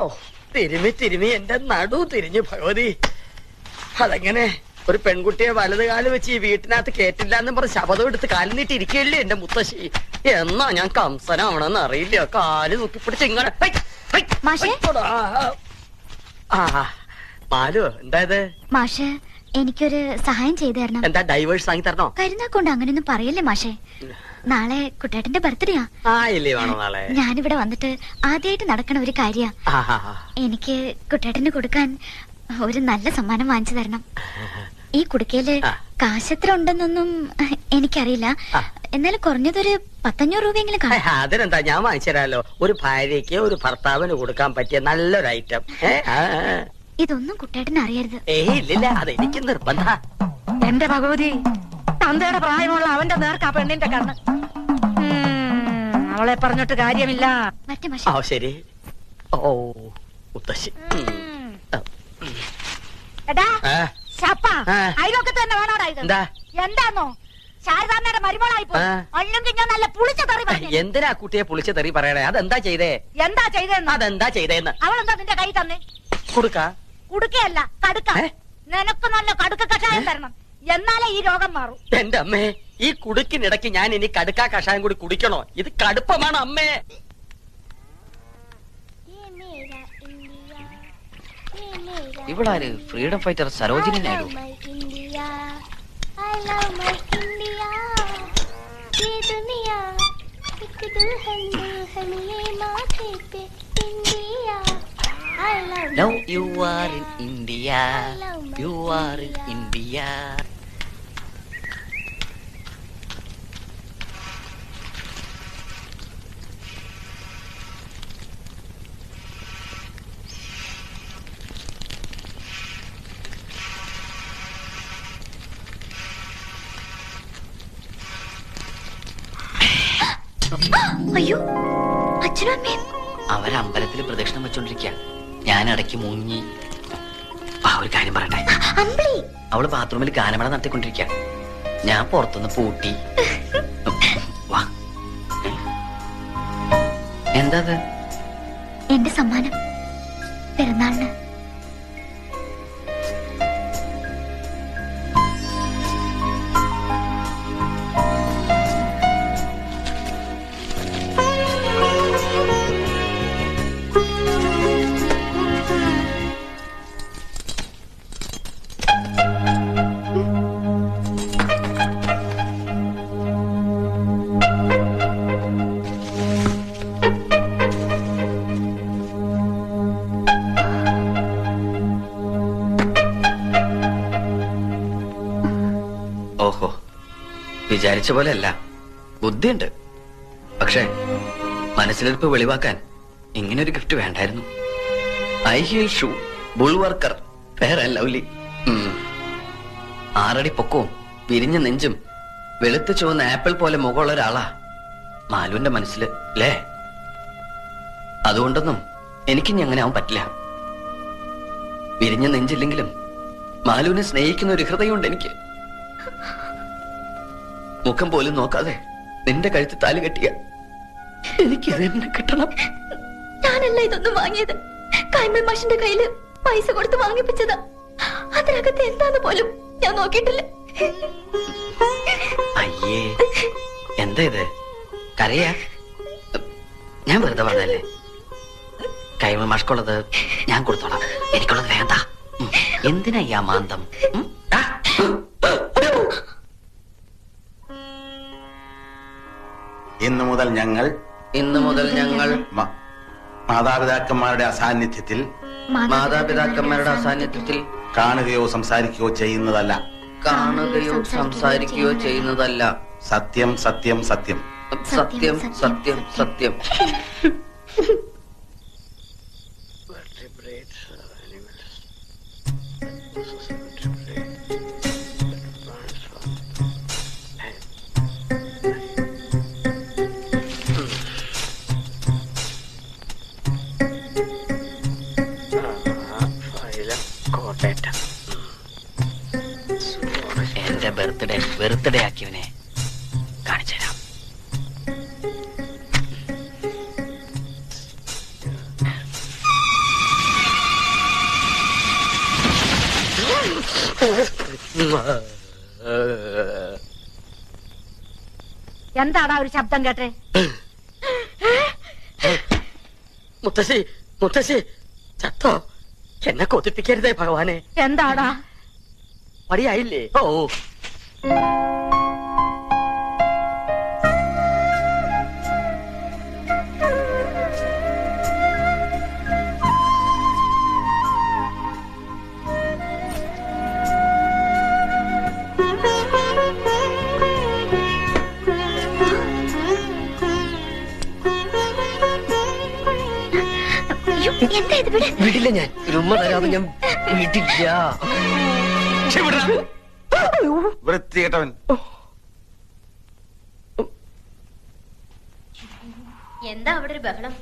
ഓ തിരുമി തിരുമി എന്റെ നടു തിരിഞ്ഞു ഭഗവതി. അതെങ്ങനെ ഒരു പെൺകുട്ടിയെ വലത് കാല് വെച്ച് ഈ വീട്ടിനകത്ത് കേട്ടില്ല എന്ന് പറഞ്ഞ് ശപഥം എടുത്ത് കാലിൽ നീട്ടി ഇരിക്കുകയല്ലേ എന്റെ മുത്തശ്ശി. എന്നാ ഞാൻ കംസനാവണമെന്ന് അറിയില്ല. കാല് നോക്കിപ്പിടിച്ച് ഇങ്ങനെ മാലു എന്തായത്? മാഷ് എനിക്കൊരു സഹായം ചെയ്തു തരണം. എന്താ ഡൈവേഴ്സ് വാങ്ങി തരണോ? കരുനാക്കൊണ്ട് അങ്ങനെയൊന്നും പറയല്ലേ മാഷേ. നാളെ കുട്ടേട്ടന്റെ ബർത്ത്ഡേയാ. നാളെ ഞാനിവിടെ വന്നിട്ട് ആദ്യമായിട്ട് നടക്കണ ഒരു കാര്യ. എനിക്ക് കുട്ടേട്ടന് കൊടുക്കാൻ ഒരു നല്ല സമ്മാനം വാങ്ങിച്ചു തരണം. ഈ കുടുക്കയില് കാശെത്ര ഉണ്ടെന്നൊന്നും എനിക്കറിയില്ല. എന്നാലും കുറഞ്ഞതൊരു 500 രൂപയെങ്കിലും കാണും. അതിനെന്താ, ഞാൻ വാങ്ങിച്ചു തരാലോ. ഒരു ഭാര്യയ്ക്ക് ഒരു ഭർത്താവിന് കൊടുക്കാൻ പറ്റിയ നല്ലൊരു ഐറ്റം. ഇതൊന്നും കുട്ടേട്ടന് അറിയരുത്. ഇല്ലില്ല, അതെനിക്ക് നിർബന്ധ. എന്റെ ഭഗവതി, തന്തയുടെ പ്രായമുള്ള അവന്റെ നേർക്കാ പെണ്ണിന്റെ കണ്ണ്. അവളെ പറഞ്ഞിട്ട് കാര്യമില്ല. ശരി. ഓ മുത്തശ്ശി അയലൊക്കെ തന്നെ വേണോടാ ഇത്? എന്താന്നോ ശാരദാമ്മയുടെ മരുമോളായി പോയി. അല്ലെങ്കിൽ ഞാൻ നല്ല പുളിച്ച തെറി പറഞ്ഞു. എന്തിനാ കുട്ടിയെ പുളിച്ച തെറി പറയണേ? അതെന്താ ചെയ്തേ? എന്താ ചെയ്തേന്ന്? അതെന്താ ചെയ്തേന്ന്? അവളെന്താ നിന്റെ കൈ തന്നെ? കുടുക്കയല്ല, കടുക്ക. നിനക്ക് നല്ല കടുക്ക കഷായം തരണം, എന്നാലേ ഈ രോഗം മാറും. എന്റെ അമ്മേ, ഈ കുടുക്കിനിടയ്ക്ക് ഞാൻ ഇനി കടുക്ക കഷായം കൂടി കുടിക്കണോ? ഇത് കടുപ്പമാണ് അമ്മേ. ഇവളാര്? Freedom fighter Sarojini Naidu. Now you are in India, you are in India. അയ്യോ, അച്ഛനും അമ്മയും അവരമ്പലത്തിൽ പ്രദക്ഷിണം വെച്ചോണ്ടിരിക്ക. ഞാൻ ഇടയ്ക്ക് മുങ്ങി. ഒരു കാര്യം പറയട്ടെ. അവള് ബാത്റൂമിൽ ഗാനമേള നടത്തിക്കൊണ്ടിരിക്ക. ഞാൻ പുറത്തുനിന്ന് പൂട്ടി. വാ. എന്താ എന്റെ സമ്മാനം പിറന്നാളിന്. ഓഹോ, വിചാരിച്ച പോലെയല്ല, ബുദ്ധിയുണ്ട്. പക്ഷേ മനസ്സിലിരിപ്പ് വെളിവാക്കാൻ ഇങ്ങനൊരു ഗിഫ്റ്റ് വേണ്ടായിരുന്നു. High heel shoe, Bullworker, Fair and Lovely. 6 അടി പൊക്കവും വിരിഞ്ഞ നെഞ്ചും വെളുത്ത് ചുവന്ന ആപ്പിൾ പോലെ മുഖമുള്ള ഒരാളാ മാലുവിന്റെ മനസ്സില്, അല്ലേ? അതുകൊണ്ടൊന്നും എനിക്കിനി അങ്ങനെ ആവാൻ പറ്റില്ല. വിരിഞ്ഞ നെഞ്ചില്ലെങ്കിലും മാലുവിനെ സ്നേഹിക്കുന്ന ഒരു ഹൃദയമുണ്ട് എനിക്ക്. മുഖം പോലും നോക്കാതെ നിന്റെ കഴുത്ത് താലി കെട്ടിയ എനിക്ക് തന്നെ കിട്ടണം. ഞാനല്ല ഇതൊന്നും വാങ്ങിയത്. കൈമൾ മാഷിന്റെ കയ്യില് പൈസ കൊടുത്ത് വാങ്ങിപ്പിച്ചതാ. അതിനകത്ത് എന്താന്ന് പോലും ഞാൻ നോക്കിയിട്ടില്ല. അയ്യേ, എന്താ ഇത്? കരയാ? ഞാൻ വെറുതെ പറഞ്ഞല്ലേ. കൈമൾ മാഷ്കുള്ളത് ഞാൻ കൊടുത്തോളാം. എനിക്കുള്ളത് വേണ്ട. എന്തിനാ ഈ അമാന്തം? ഇന്നു മുതൽ ഞങ്ങൾ മാതാപിതാക്കന്മാരുടെ അസാന്നിധ്യത്തിൽ കാണുകയോ സംസാരിക്കുകയോ ചെയ്യുന്നതല്ല. സത്യം സത്യം സത്യം സത്യം സത്യം സത്യം. എന്റെ ബർത്ത്ഡേ ആക്കിയവനെ കാണിച്ചു തരാം. എന്താടാ ഒരു ശബ്ദം കേട്ടെ? മുത്തശ്ശി മുത്തശ്ശി ചത്തോ? എന്നെ കൊതിപ്പിക്കരുതേ ഭഗവാനെ. എന്താടാ? മടിയായില്ലേ? ഓ എന്താ ഇത്? വിടില്ല, ഞാൻ ഉമ്മ തരാതെ ഞാൻ വിടില്ല. വൃത്തികെട്ടവൻ. എന്താ അവിടെ ഒരു ബഹളം?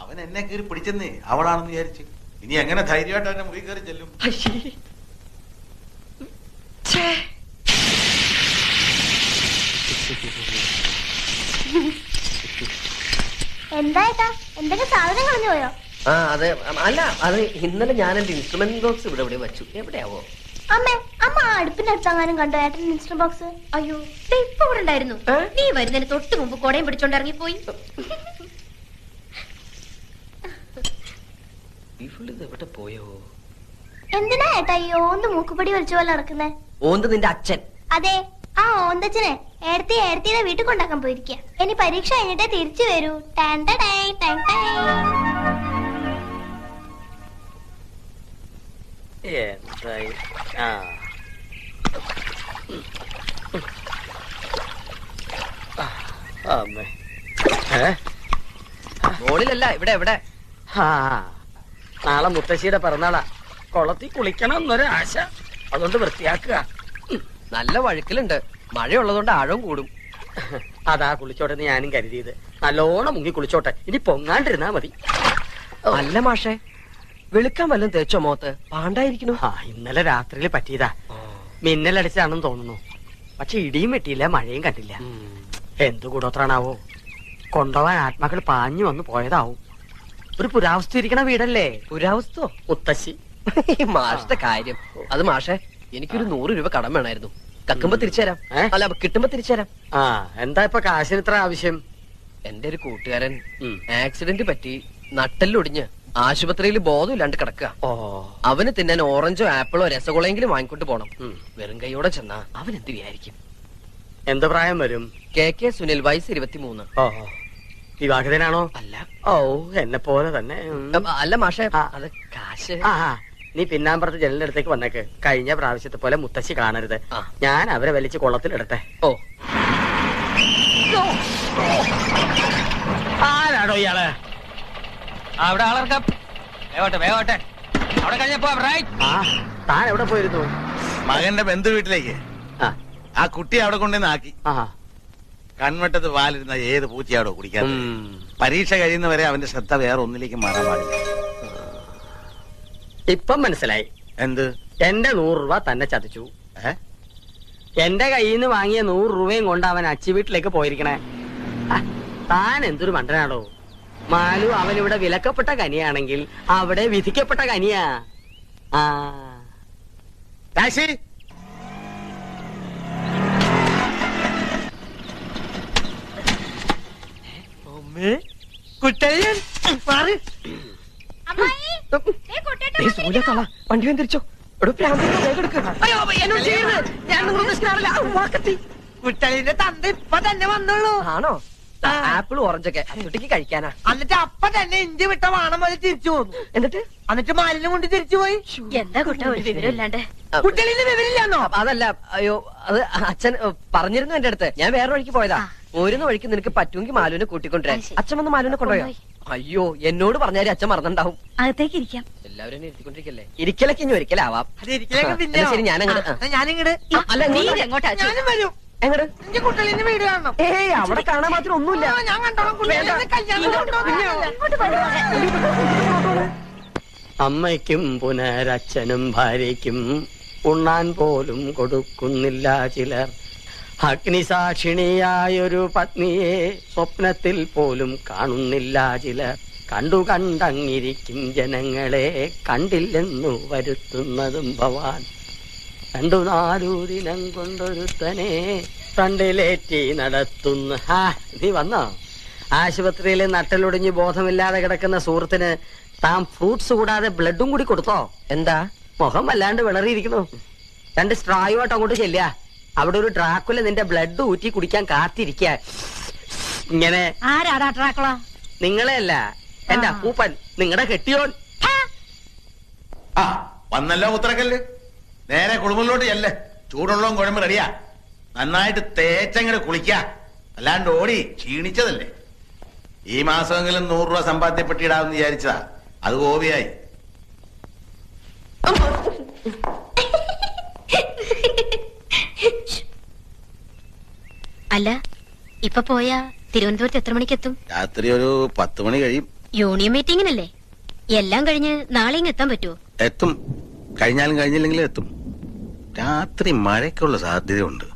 അവൻ എന്നെ കയറി പിടിച്ചെന്നേ, അവളാണെന്ന് വിചാരിച്ചു. ഇനി എങ്ങനെ ധൈര്യമായിട്ട് അവന്റെ മുറി കയറി ചെല്ലും? എന്താ എന്തെങ്കിലും സാധനം കളഞ്ഞു പോയോ? ആ അതെ, അല്ല അത് ഇന്നലെ ഞാൻ എന്റെ ഇൻസ്ട്രുമെന്റ് ബോക്സ് ഇവിടെ എവിടെ വെച്ചു. എവിടെയാവോ? അമ്മ അടുപ്പിനടുത്തെങ്ങാനും കണ്ടോ ഏട്ടൻ ഇൻസ്ട്രുമെന്റ് ബോക്സ്? അയ്യോ, ഇപ്പൊ ഇവിടെ ഉണ്ടായിരുന്നു. നീ വരുന്നതിന് തൊട്ട് മുമ്പ് കൊടയും പിടിച്ചോണ്ട് ഇറങ്ങിപ്പോയി. എവിടെ പോയോ? എന്തിനാ ഏട്ടാ ഈ ഓന്ത് മൂക്കുപടി വലിച്ച പോലെ നടക്കുന്നേ? ഓന്ത് നിന്റെ അച്ഛൻ. അതെ, ആ ഓന്തച്ഛനെ ഏടത്തിയുടെ വീട്ടിൽ കൊണ്ടാക്കാൻ പോയിരിക്കുക. ഇനി പരീക്ഷ കഴിഞ്ഞിട്ടേ തിരിച്ചു വരൂ. എന്തായി? അമ്മേ, മോളിലല്ല, ഇവിടെ എവിടെ? നാളെ മുത്തശ്ശിയുടെ പിറന്നാളാ. കുളത്തിൽ കുളിക്കണം എന്നൊരാശ, അതുകൊണ്ട് വൃത്തിയാക്കുക. നല്ല വഴുക്കലുണ്ട്, മഴയുള്ളതുകൊണ്ട് ആഴം കൂടും. അതാ കുളിച്ചോട്ടെ ഞാനും കരുതിയത്. നല്ലോണം മുങ്ങി കുളിച്ചോട്ടെ, ഇനി പൊങ്ങാണ്ടിരുന്നാ മതി. അല്ല മാഷേ, വെളുക്കാൻ വല്ലതും തേച്ചോ മോത്ത്? പാണ്ടായിരിക്കുന്നു. ഇന്നലെ രാത്രിയിൽ പറ്റിയതാ. മിന്നലടിച്ചാണെന്ന് തോന്നുന്നു. പക്ഷെ ഇടിയും വെട്ടിയില്ല, മഴയും കണ്ടില്ല. എന്തു കൂടോത്രാണാവോ? കൊണ്ടുപോവാൻ ആത്മാക്കൾ പാഞ്ഞു വന്ന് പോയതാവും. ഒരു പുരാവസ്തു ഇരിക്കണ വീടല്ലേ? പുരാവസ്തു? മുത്തശ്ശി. മാഷത്തെ കാര്യം അത്. മാഷേ, എനിക്കൊരു 100 രൂപ കടം വേണമായിരുന്നു. കക്കുമ്പോ തിരിച്ചു തരാം. അല്ല, കിട്ടുമ്പോ തിരിച്ചു തരാം. എന്താ ഇപ്പൊ കാശിന് ഇത്ര ആവശ്യം? എന്റെ ഒരു കൂട്ടുകാരൻ ആക്സിഡന്റ് പറ്റി നട്ടെല്ലൊടിഞ്ഞ് ആശുപത്രിയിൽ ബോധമില്ലാണ്ട് കിടക്കുക. അവന് തിന്നാൻ ഓറഞ്ചോ ആപ്പിളോ രസഗുളയെങ്കിലും വാങ്ങിക്കൊണ്ട് പോണം. വെറും കൈയോടെ ചെന്നാ അവൻ എന്ത് വിചാരിക്കും? എന്ത് പ്രായം വരും? KK സുനിൽ, വയസ്സ് 23. വിവാഹിതനാണോ? അല്ല. ഓ, എന്നെ പോലെ തന്നെ. അല്ല മാഷേ, അത് കാശ്. നീ പിന്നാമ്പുറത്ത് ജനലിന്റെ അടുത്തേക്ക് വന്നേക്ക്. കഴിഞ്ഞ പ്രാവശ്യത്തെ പോലെ മുത്തശ്ശി കാണരുത്. ഞാൻ അവരെ വലിച്ച് കുളത്തിലിടട്ടെ. ഓ, ആരാടോ ഇയാള്? അവിടെ ആളർക്കാം. വേഗോട്ടെ അവിടെ കഴിഞ്ഞപ്പോ താൻ എവിടെ പോയിരുന്നു? മകന്റെ ബന്ധു വീട്ടിലേക്ക്. ആ കുട്ടി അവിടെ കൊണ്ടുവന്ന് ആക്കി. കൺവെട്ടത്ത് പാലിരുന്ന ഏത് പൂച്ചയാടോ കുടിക്കാൻ? പരീക്ഷ കഴിയുന്നവരെ അവന്റെ ശ്രദ്ധ വേറെ ഒന്നിലേക്ക് മാറാൻ പാടില്ല. ഇപ്പം മനസ്സിലായി. എന്ത്? എന്റെ 100 രൂപ തന്നെ ചതിച്ചു. എന്റെ കയ്യിൽ നിന്ന് വാങ്ങിയ 100 രൂപയും കൊണ്ട് അവൻ അച്ചി വീട്ടിലേക്ക് പോയിരിക്കണേ. താൻ എന്തൊരു മണ്ടനാടോ. മാലു അവനിവിടെ വിലക്കപ്പെട്ട കനിയാണെങ്കിൽ അവിടെ വിധിക്കപ്പെട്ട കനിയാ. ടാക്സി. വണ്ടി വന്ന് തിരിച്ചോ. കുട്ടളിന്റെ തന്ത ഇപ്പൊ തന്നെ വന്നുള്ളൂ. ആണോ? ആപ്പിൾ ഓറഞ്ചൊക്കെ കുട്ടിക്ക് കഴിക്കാനാ. എന്നിട്ട് അപ്പൊ തന്നെ ഇഞ്ചി വിട്ട വാണം പോലെ തിരിച്ചു പോന്നു. എന്നിട്ട് മാലിന്യം കൊണ്ട് തിരിച്ചു പോയി. എന്താ കുട്ട ഒരു വിവരമില്ലാണ്ട്? കുട്ടളിന്റെ വിവരമില്ലാന്നോ? അതല്ല, അയ്യോ, അത് അച്ഛൻ പറഞ്ഞിരുന്നു എന്റെ അടുത്ത്. ഞാൻ വേറെ വഴിക്ക് പോയതാ. പോരുന്ന വഴിക്ക് നിനക്ക് പറ്റുമെങ്കിൽ മാലുവിനെ കൂട്ടിക്കൊണ്ടുവരാൻ. അച്ഛൻ വന്ന് മാലുവിനെ കൊണ്ടുപോയോ? അയ്യോ, എന്നോട് പറഞ്ഞാലും അച്ഛൻ മറന്നുണ്ടാവും. അകത്തേക്ക് ഇരിക്കാം. എല്ലാവരും ഇരുത്തിക്കൊണ്ടിരിക്കല്ലേ? ഇരിക്കലൊക്കെ ഇനി ഒരിക്കലാവാം. ശരി, ഞാനങ്ങട്. ഞാനിങ്ങട്. അല്ല, എങ്ങോട്ടാ? ഞാനും വരും. എങ്ങട്? എന്റെ കുട്ടളിന്റെ വീട് കാണണം. ഏയ്, അവിടെ കാണാൻ മാത്രം ഒന്നുമില്ല. ഞാൻ കണ്ടോളാം. അമ്മയ്ക്കും പുനരച്ഛനും ഭാര്യയ്ക്കും ഉണ്ണാൻ പോലും കൊടുക്കുന്നില്ല ചിലർ. അഗ്നിസാക്ഷിണിയായൊരു പത്നിയെ സ്വപ്നത്തിൽ പോലും കാണുന്നില്ല ചിലർ. കണ്ടങ്ങിരിക്കും ജനങ്ങളെ കണ്ടില്ലെന്നു വരുത്തുന്നതും ഭവാൻ. 2-4 ദിനം കൊണ്ടൊരുത്തനെ ഫ്രണ്ടിലേറ്റി നടത്തുന്നു. നീ വന്നോ? ആശുപത്രിയിൽ നട്ടലൊടിഞ്ഞ് ബോധമില്ലാതെ കിടക്കുന്ന സുഹൃത്തിന് താൻ ഫ്രൂട്ട്സ് കൂടാതെ ബ്ലഡും കൂടി കൊടുത്തോ? എന്താ മുഖം വല്ലാണ്ട് വിളറിയിരിക്കുന്നു. 2 സ്ട്രായുമായിട്ട് അങ്ങോട്ട് ചെല്ലുക. അവിടെ ഒരു ഡ്രാക്കുല നിന്റെ ബ്ലഡ് ഊറ്റി കുടിക്കാൻ കാത്തിരിക്ക. ഇങ്ങനെ ആരാടാ ഡ്രാക്കുള? നിങ്ങളെ അല്ല, എന്റെ അപ്പൂപ്പൻ, നിങ്ങളുടെ കെട്ടിയോൻ. വന്നല്ലോ ഉത്തരക്കല്ല്. നേരെ കുളിമുറിലോട്ട് ചെല്ല്. ചൂടുള്ളവും കുഴമ്പ് റെഡിയാ. നന്നായിട്ട് തേച്ചങ്ങട് കുളിക്ക. അല്ലാണ്ട് ഓടി ക്ഷീണിച്ചതല്ലേ. ഈ മാസമെങ്കിലും 100 രൂപ സമ്പാദ്യപ്പെട്ടിടാമെന്ന് വിചാരിച്ചതാ. അത് ഗോപിയായി. അല്ല, ഇപ്പൊ പോയാ തിരുവനന്തപുരത്ത് എത്ര മണിക്കെത്തും? രാത്രി ഒരു 10 മണി കഴിയും. യൂണിയൻ മീറ്റിംഗിനല്ലേ? എല്ലാം കഴിഞ്ഞ് നാളെ ഇങ്ങ് എത്താൻ പറ്റുമോ? എത്തും. കഴിഞ്ഞാലും കഴിഞ്ഞില്ലെങ്കിലും എത്തും. രാത്രി മഴയ്ക്കുള്ള സാധ്യതയുണ്ട്.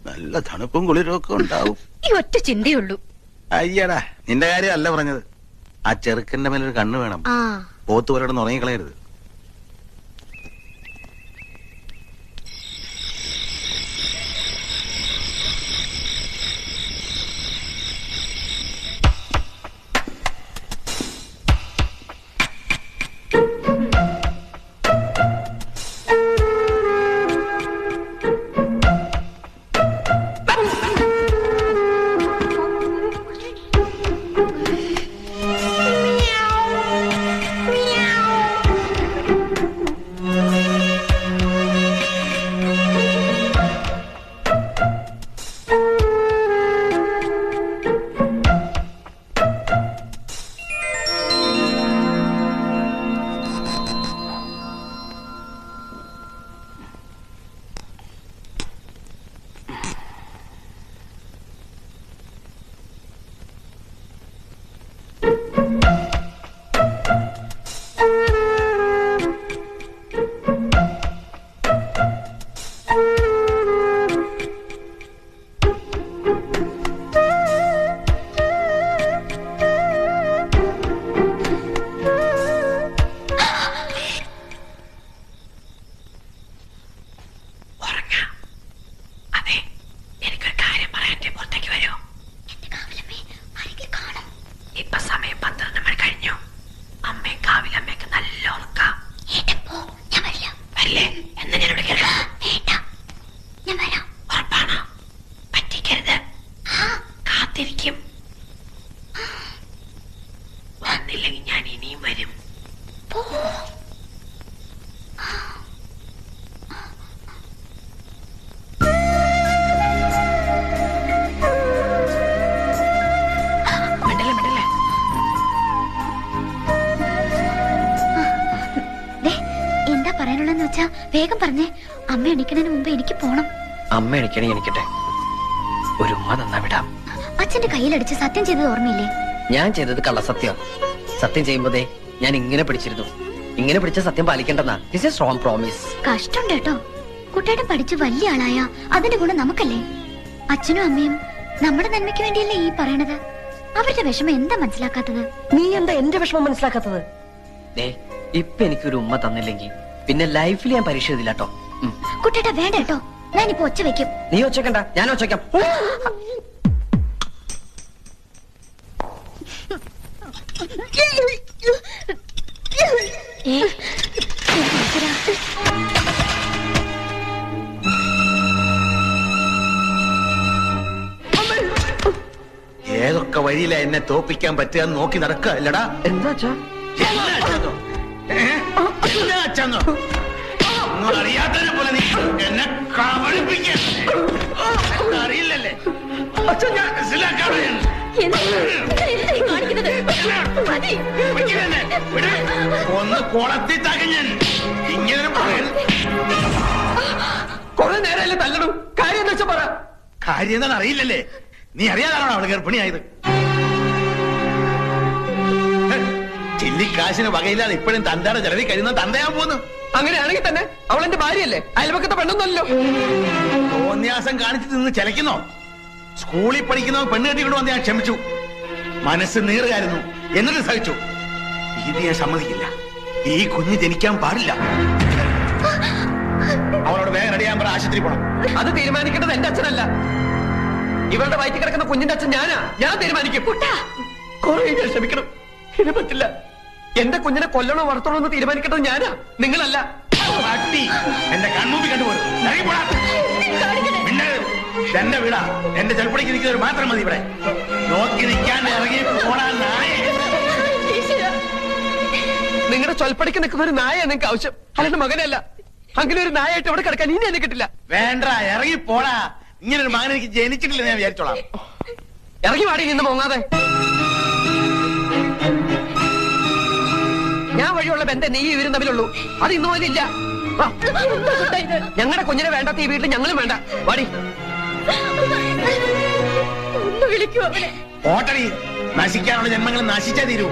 നല്ല തണുപ്പും കുളിരും ഒക്കെ ഉണ്ടാവും. ഈ ഒറ്റ ചിന്തയുള്ളൂ. അയ്യടാ, നിന്റെ കാര്യം അല്ല പറഞ്ഞത്. ആ ചെറുക്കന്റെ മേലൊരു കണ്ണ് വേണം. ആ, പോത്തുപോലെന്ന് ഉറങ്ങിക്കളയരുത്. വേഗം പറഞ്ഞേ. അമ്മ എണിക്കണതിന് മുമ്പ് എനിക്ക് പോണം. അമ്മ എണിക്കണേ എനിക്കട്ടെ. ഒരു ഉമ്മ തന്നാ വിടാം. അച്ഛന്റെ കയ്യിലടിച്ച് സത്യം ചെയ്തത് ഓർമ്മയില്ലേ? ഞാൻ ചെയ്തത് കള്ളസത്യം. സത്യം ചെയ്യുമ്പോതേ ഞാൻ ഇങ്ങനെ പിടിച്ചിരുന്നു. ഇങ്ങനെ പിടിച്ച സത്യം പാലിക്കേണ്ടെന്നാ. This is strong promise. കഷ്ടമുണ്ട് കേട്ടോ. കുട്ടിയുടെ പഠിച്ച് വലിയ ആളായ അതിന്റെ ഗുണം നമുക്കല്ലേ? അച്ഛനും അമ്മയും നമ്മുടെ നന്മയ്ക്ക് വേണ്ടിയല്ലേ ഈ പറയണത്. അവരുടെ വിഷമം എന്താ മനസ്സിലാക്കാത്തത്? നീ എന്താ എന്റെ വിഷമം മനസ്സിലാക്കാത്തത്? ഇപ്പൊ എനിക്കൊരു ഉമ്മ തന്നില്ലെങ്കിൽ പിന്നെ ലൈഫിൽ ഞാൻ പരീക്ഷ എഴുതില്ല കേട്ടോ. കുട്ടിയുടെ വേണ്ട കേട്ടോ. ഞാനിപ്പോ ഒച്ച വെക്കും. നീ ഒച്ചക്കണ്ട, ഞാൻ ഒച്ചയ്ക്കാം. ഏതൊക്കെ വഴിയില എന്നെ തോപ്പിക്കാൻ പറ്റുക നോക്കി നടക്കുക അല്ലടാ. എന്താ അറിയാത്തതിനെ പോലെ നീ എന്നെ അറിയില്ലല്ലേ? ഒന്ന് കുളത്തി തകഞ്ഞൻ ഇങ്ങനെ കുറെ നേരമല്ലേ തല്ലണു. കാര്യം എന്താ വെച്ചാ പറ. കാര്യം എന്താണെന്ന് അറിയില്ലല്ലേ? നീ അറിയാതാണോ അവള് ഗർഭിണിയായത്? ചില്ലിക്കാശിന് വകയില്ലാതെ ഇപ്പോഴും തന്തയുടെ ചെലവിൽ കഴിയുന്ന തന്തയാൻ പോന്നു. അങ്ങനെയാണെങ്കിൽ തന്നെ അവൾ എന്റെ ഭാര്യയല്ലേ, അയൽപക്കത്തെ പെണ്ണൊന്നല്ലോ. തോന്യാസം കാണിച്ചു നിന്ന് ചിലക്കുന്നോ? സ്കൂളിൽ പഠിക്കുന്നവ പെണ്ണ് കെട്ടിക്കൊണ്ട് വന്ന് ഞാൻ ക്ഷമിച്ചു. മനസ്സ് നീറുകയായിരുന്നു, എന്നിട്ട് സഹിച്ചു. ഇത് ഞാൻ സമ്മതിക്കില്ല. ഈ കുഞ്ഞ് ജനിക്കാൻ പാടില്ല. അവളോട് റെഡിയാൻ പറ, ആശുപത്രി പോണം. അത് തീരുമാനിക്കേണ്ടത് എന്റെ അച്ഛനല്ല. ഇവളുടെ വയറ്റിൽ കിടക്കുന്ന കുഞ്ഞിന്റെ അച്ഛൻ ഞാനാ. ഞാൻ തീരുമാനിക്കും. കുറെ ഞാൻ ക്ഷമിക്കണം, ഇനി പറ്റില്ല. എന്റെ കുഞ്ഞിനെ കൊല്ലണോ വളർത്തണോ എന്ന് തീരുമാനിക്കേണ്ടത് ഞാനാ, നിങ്ങളല്ല. പട്ടി എന്റെ കൺമുമ്പിൽ കണ്ടുപോലും എന്റെ വീടാ. എന്റെ ചെറുപ്പടിക്ക് നിൽക്കുന്നവർ മാത്രം മതി ഇവിടെ. നോക്കി നിൽക്കാൻ ഇറങ്ങി പോണാ നായ. നിങ്ങളുടെ ചൊൽപ്പടിക്ക് നിൽക്കുന്ന ഒരു നായ നിങ്ങൾക്ക് ആവശ്യം, അല്ലാണ്ട് മകനല്ല. അങ്ങനെ ഒരു നായായിട്ട് ഇവിടെ കിടക്കാൻ ഇനി എന്നെ കിട്ടില്ല. വേണ്ട, ഇറങ്ങി പോടാ. ഇങ്ങനെ ഒരു മകൻ എനിക്ക് ജനിച്ചിട്ടില്ല ഞാൻ വിചാരിച്ചോളാം. ഇറങ്ങി വാടി നിന്ന് മോങ്ങാതെ. ഞാൻ വഴിയുള്ള ബന്ധം നീ ഇവരും തമ്മിലുള്ളൂ, അത് ഇന്നു പോലില്ല. ഞങ്ങളുടെ കുഞ്ഞിനെ വേണ്ടാത്ത ഈ വീട്ടിൽ ഞങ്ങളും വേണ്ട. വാടി. ഓട്ടടി, നശിക്കാനുള്ള ജന്മങ്ങൾ നശിച്ചാ തീരൂ.